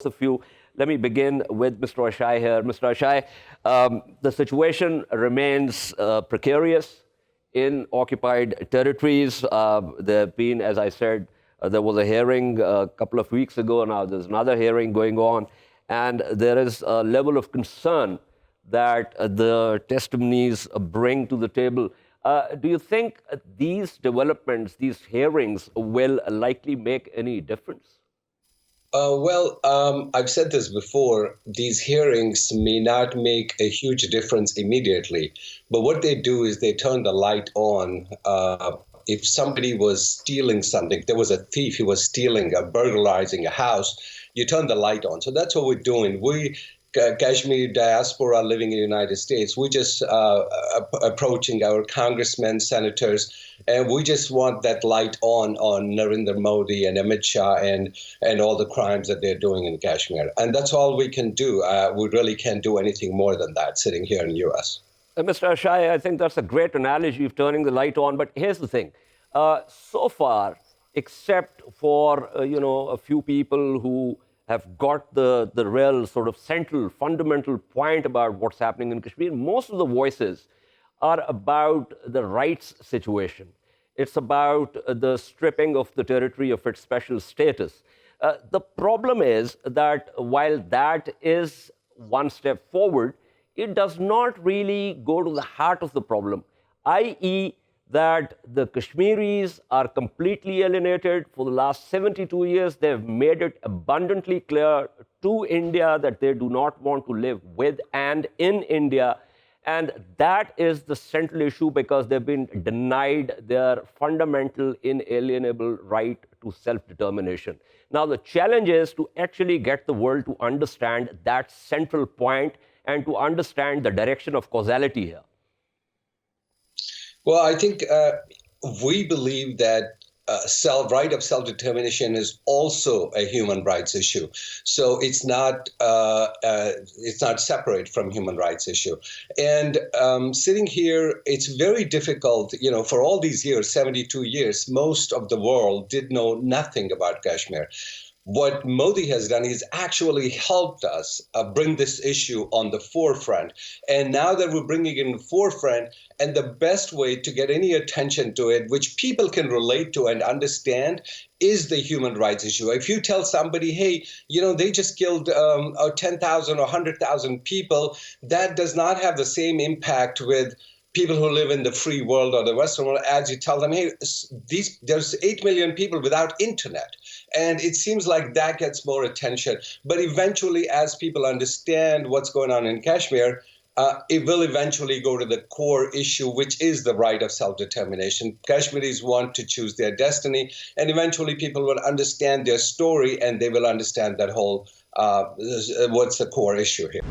of you. Let me begin with Mr. Ashai here. Mr. Ashai, the situation remains precarious in occupied territories. There have been, as I said, there was a hearing a couple of weeks ago. Now there's another hearing going on. And there is a level of concern that the testimonies bring to the table. Do you think these developments, these hearings, will likely make any difference? I've said this before, these hearings may not make a huge difference immediately, but what they do is they turn the light on. If somebody was stealing something, there was a thief who was stealing, burglarizing a house, you turn the light on. So that's what we're doing. Kashmir diaspora living in the United States, we're just approaching our congressmen, senators, and we just want that light on Narendra Modi and Amit Shah and all the crimes that they're doing in Kashmir. And that's all we can do. We really can't do anything more than that sitting here in the U.S. Mr. Ashai, I think that's a great analogy of turning the light on. But here's the thing. So far, except for, a few people who have got the real sort of central, fundamental point about what's happening in Kashmir, most of the voices are about the rights situation. It's about the stripping of the territory of its special status. The problem is that while that is one step forward, it does not really go to the heart of the problem, i.e., that the Kashmiris are completely alienated. For the last 72 years, they've made it abundantly clear to India that they do not want to live with and in India. And that is the central issue because they've been denied their fundamental inalienable right to self-determination. Now, the challenge is to actually get the world to understand that central point and to understand the direction of causality here. Well, I think we believe that right of self-determination is also a human rights issue. So it's not separate from human rights issue. And sitting here, it's very difficult. For all these years, 72 years, most of the world did know nothing about Kashmir. What Modi has done is actually helped us bring this issue on the forefront. And now that we're bringing it in the forefront, and the best way to get any attention to it, which people can relate to and understand, is the human rights issue. If you tell somebody, hey, they just killed 10,000 or 100,000 people, that does not have the same impact with people who live in the free world or the Western world, as you tell them, hey, there's 8 million people without internet. And it seems like that gets more attention. But eventually, as people understand what's going on in Kashmir, it will eventually go to the core issue, which is the right of self-determination. Kashmiris want to choose their destiny, and eventually people will understand their story, and they will understand that whole, what's the core issue here.